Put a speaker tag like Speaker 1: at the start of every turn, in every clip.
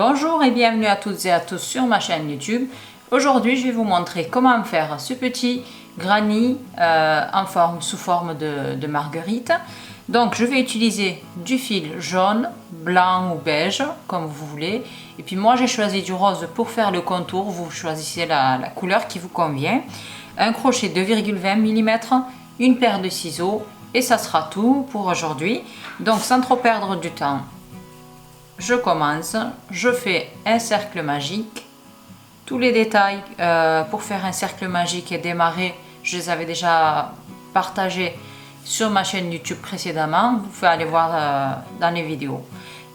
Speaker 1: Bonjour et bienvenue à toutes et à tous sur ma chaîne YouTube. Aujourd'hui, je vais vous montrer comment faire ce petit granny sous forme de marguerite. Donc, je vais utiliser du fil jaune, blanc ou beige, comme vous voulez. Et puis moi, j'ai choisi du rose pour faire le contour. Vous choisissez la couleur qui vous convient. Un crochet 2,20 mm, une paire de ciseaux et ça sera tout pour aujourd'hui. Donc, sans trop perdre du temps, je commence, je fais un cercle magique. Tous les détails pour faire un cercle magique et démarrer, je les avais déjà partagés sur ma chaîne YouTube précédemment. Vous pouvez aller voir dans les vidéos.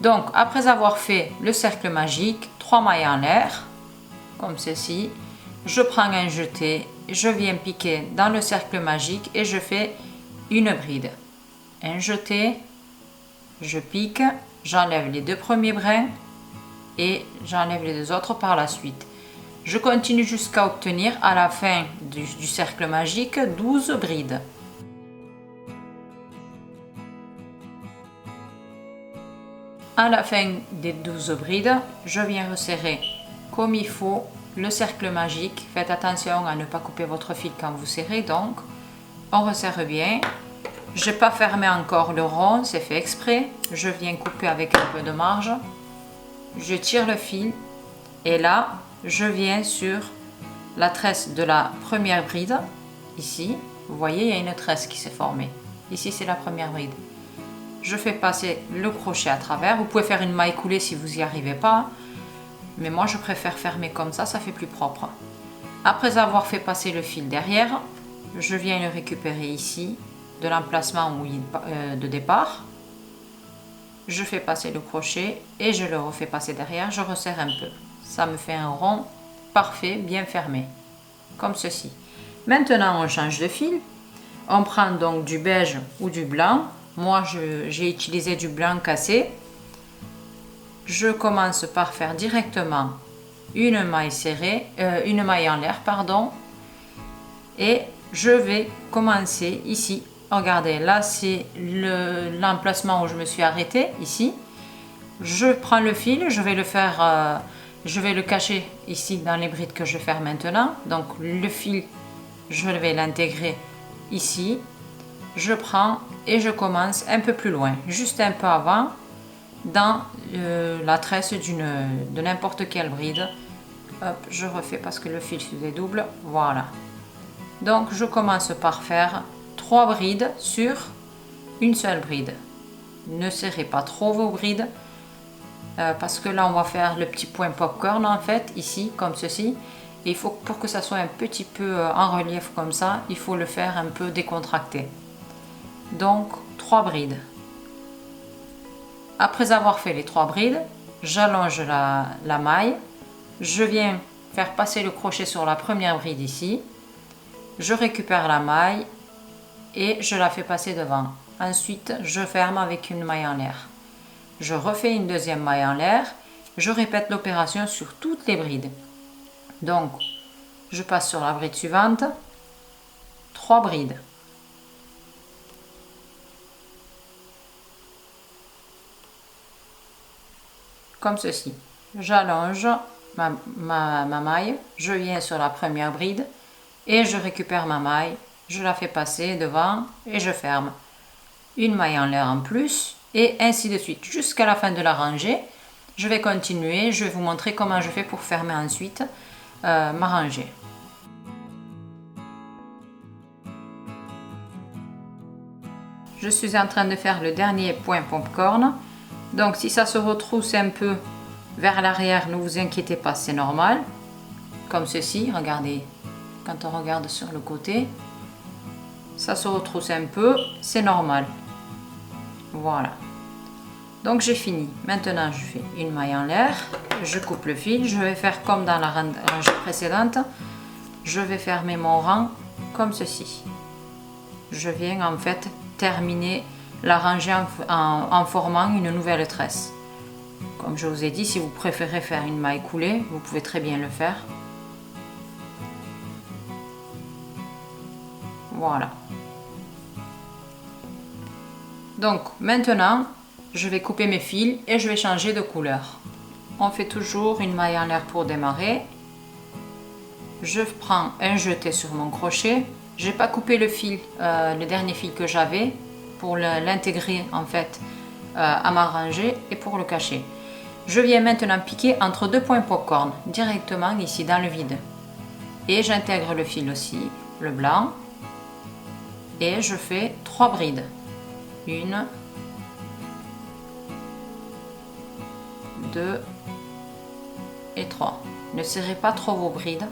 Speaker 1: Donc, après avoir fait le cercle magique, 3 mailles en l'air, comme ceci, je prends un jeté, je viens piquer dans le cercle magique et je fais une bride. Un jeté, je pique. J'enlève les deux premiers brins et j'enlève les deux autres par la suite. Je continue jusqu'à obtenir à la fin du cercle magique 12 brides. À la fin des 12 brides, je viens resserrer comme il faut le cercle magique. Faites attention à ne pas couper votre fil quand vous serrez, donc on resserre bien. Je n'ai pas fermé encore le rond, c'est fait exprès. Je viens couper avec un peu de marge. Je tire le fil et là, je viens sur la tresse de la première bride. Ici, vous voyez, il y a une tresse qui s'est formée. Ici, c'est la première bride. Je fais passer le crochet à travers. Vous pouvez faire une maille coulée si vous n'y arrivez pas. Mais moi, je préfère fermer comme ça fait plus propre. Après avoir fait passer le fil derrière, je viens le récupérer ici, de l'emplacement de départ. Je fais passer le crochet et je le refais passer derrière, je resserre un peu. Ça me fait un rond parfait, bien fermé, comme ceci. Maintenant, on change de fil. On prend donc du beige ou du blanc. Moi, j'ai utilisé du blanc cassé. Je commence par faire directement une maille serrée, une maille en l'air, pardon. Et je vais commencer ici. Regardez, là c'est l'emplacement où je me suis arrêtée, ici. Je prends le fil, je vais le cacher ici dans les brides que je vais faire maintenant. Donc le fil, je vais l'intégrer ici. Je prends et je commence un peu plus loin, juste un peu avant, dans la tresse de n'importe quelle bride. Hop, je refais parce que le fil se dédouble, voilà. Donc je commence par faire 3 brides sur une seule bride. Ne serrez pas trop vos brides parce que là on va faire le petit point popcorn en fait, ici comme ceci. Et il faut, pour que ça soit un petit peu en relief comme ça, il faut le faire un peu décontracté. Donc 3 brides. Après avoir fait les 3 brides, j'allonge la maille. Je viens faire passer le crochet sur la première bride ici. Je récupère la maille et je la fais passer devant. Ensuite, je ferme avec une maille en l'air. Je refais une deuxième maille en l'air. Je répète l'opération sur toutes les brides. Donc, je passe sur la bride suivante. 3 brides. Comme ceci. J'allonge ma maille. Je viens sur la première bride et je récupère ma maille. Je la fais passer devant et je ferme. Une maille en l'air en plus et ainsi de suite jusqu'à la fin de la rangée. Je vais continuer, je vais vous montrer comment je fais pour fermer ensuite ma rangée. Je suis en train de faire le dernier point popcorn. Donc si ça se retrousse un peu vers l'arrière, ne vous inquiétez pas, c'est normal. Comme ceci, regardez, quand on regarde sur le côté, ça se retrousse un peu, c'est normal. Voilà. Donc j'ai fini. Maintenant je fais une maille en l'air, je coupe le fil, je vais faire comme dans la rangée précédente. Je vais fermer mon rang comme ceci. Je viens en fait terminer la rangée en formant une nouvelle tresse. Comme je vous ai dit, si vous préférez faire une maille coulée, vous pouvez très bien le faire. Voilà. Donc maintenant, je vais couper mes fils et je vais changer de couleur. on fait toujours une maille en l'air pour démarrer. Je prends un jeté sur mon crochet. J'ai pas coupé le fil, le dernier fil que j'avais pour l'intégrer en fait à ma rangée et pour le cacher. Je viens maintenant piquer entre deux points popcorn directement ici dans le vide. Et j'intègre le fil aussi, le blanc. Et je fais 3 brides. 1, 2 et 3. Ne serrez pas trop vos brides.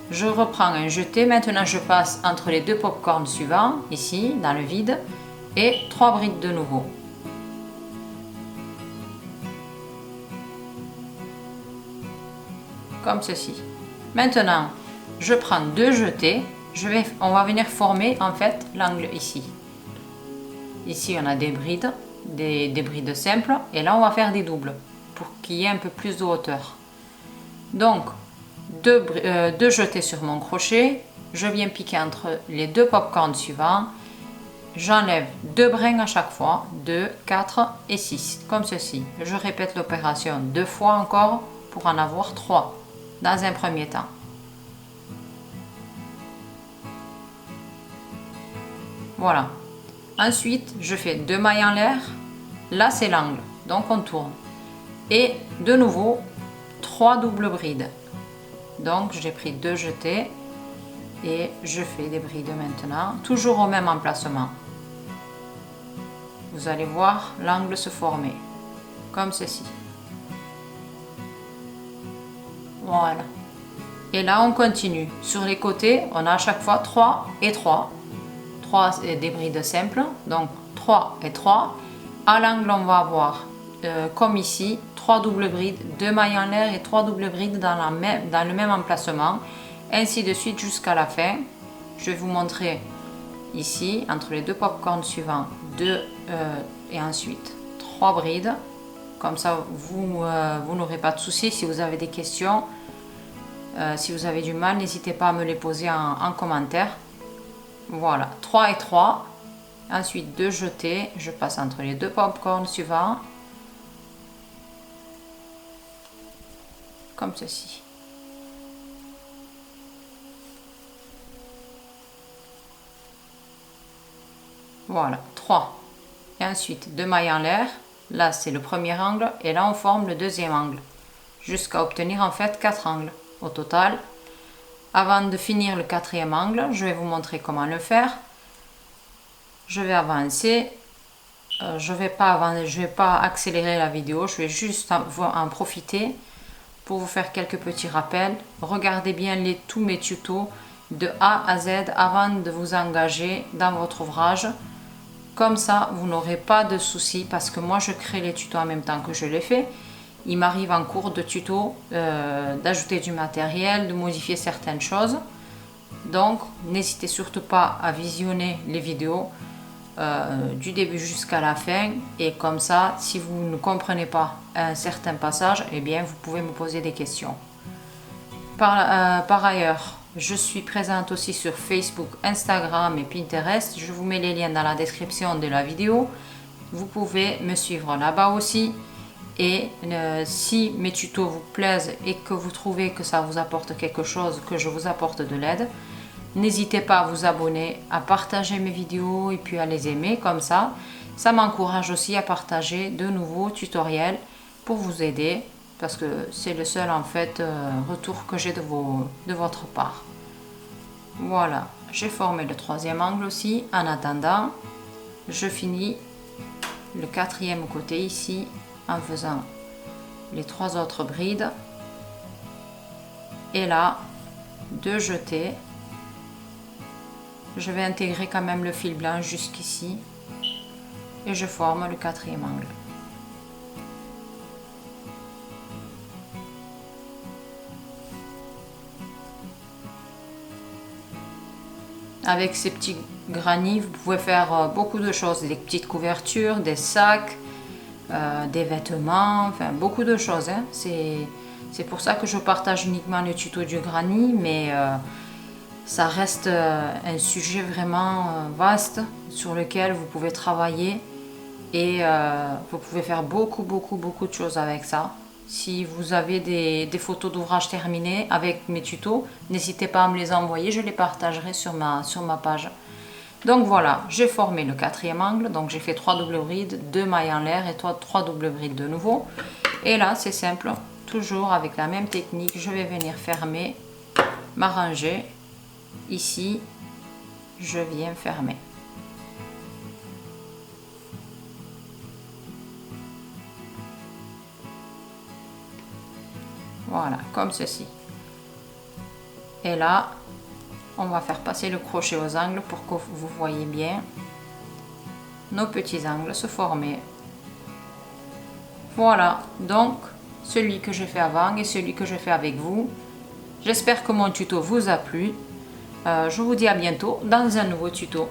Speaker 1: Je reprends un jeté. Maintenant, je passe entre les deux popcorns suivants, ici, dans le vide, et 3 brides de nouveau. Comme ceci. Maintenant, je prends 2 jetés. On va venir former en fait l'angle ici. Ici, on a des brides, des brides simples, et là, on va faire des doubles pour qu'il y ait un peu plus de hauteur. Donc, 2 jetés sur mon crochet, je viens piquer entre les deux popcorns suivants, j'enlève 2 brins à chaque fois, 2, 4 et 6, comme ceci. Je répète l'opération 2 fois encore pour en avoir 3 dans un premier temps. Voilà. Ensuite, je fais 2 mailles en l'air, là c'est l'angle, donc on tourne. Et de nouveau, 3 doubles brides. Donc j'ai pris 2 jetés et je fais des brides maintenant, toujours au même emplacement. Vous allez voir l'angle se former, comme ceci. Voilà. Et là on continue. Sur les côtés, on a à chaque fois 3 et 3. 3 des brides simples, donc 3 et 3. À l'angle, on va avoir, comme ici, 3 doubles brides, 2 mailles en l'air et 3 doubles brides dans le même emplacement, ainsi de suite jusqu'à la fin. Je vais vous montrer ici, entre les deux popcorns suivants, 2 et ensuite 3 brides. Comme ça, vous n'aurez pas de soucis. Si vous avez des questions, si vous avez du mal, n'hésitez pas à me les poser en commentaire. Voilà, 3 et 3. Ensuite, 2 jetés. Je passe entre les deux popcorns suivants. Comme ceci. Voilà, 3. Et ensuite, 2 mailles en l'air. Là, c'est le premier angle. Et là, on forme le deuxième angle. Jusqu'à obtenir en fait 4 angles au total. Avant de finir le quatrième angle, je vais vous montrer comment le faire. Je vais avancer. Je vais pas accélérer la vidéo. Je vais juste en profiter pour vous faire quelques petits rappels. Regardez bien tous mes tutos de A à Z avant de vous engager dans votre ouvrage. Comme ça, vous n'aurez pas de soucis parce que moi, je crée les tutos en même temps que je les fais. Il m'arrive en cours de tuto d'ajouter du matériel, de modifier certaines choses. Donc, n'hésitez surtout pas à visionner les vidéos du début jusqu'à la fin. Et comme ça, si vous ne comprenez pas un certain passage, eh bien, vous pouvez me poser des questions. Par ailleurs, je suis présente aussi sur Facebook, Instagram et Pinterest. Je vous mets les liens dans la description de la vidéo. Vous pouvez me suivre là-bas aussi. Et si mes tutos vous plaisent et que vous trouvez que ça vous apporte quelque chose, que je vous apporte de l'aide, n'hésitez pas à vous abonner, à partager mes vidéos et puis à les aimer comme ça. Ça m'encourage aussi à partager de nouveaux tutoriels pour vous aider parce que c'est le seul en fait retour que j'ai de votre part. Voilà, j'ai formé le troisième angle aussi. En attendant, je finis le quatrième côté ici en faisant les 3 autres brides et là 2 jetés. Je vais intégrer quand même le fil blanc jusqu'ici et je forme le quatrième angle. Avec ces petits granits, vous pouvez faire beaucoup de choses, des petites couvertures, des sacs, des vêtements, enfin beaucoup de choses. Hein. C'est pour ça que je partage uniquement le tuto du granit, mais ça reste un sujet vraiment vaste sur lequel vous pouvez travailler et vous pouvez faire beaucoup de choses avec ça. Si vous avez des photos d'ouvrages terminés avec mes tutos, n'hésitez pas à me les envoyer, je les partagerai sur ma page. Donc voilà, j'ai formé le 4e angle, donc j'ai fait 3 doubles brides, 2 mailles en l'air et 3 doubles brides de nouveau. Et là c'est simple, toujours avec la même technique, je vais venir fermer, m'arranger, ici je viens fermer. Voilà, comme ceci. Et là, on va faire passer le crochet aux angles pour que vous voyez bien nos petits angles se former. Voilà, donc celui que j'ai fait avant et celui que je fais avec vous. J'espère que mon tuto vous a plu. Je vous dis à bientôt dans un nouveau tuto.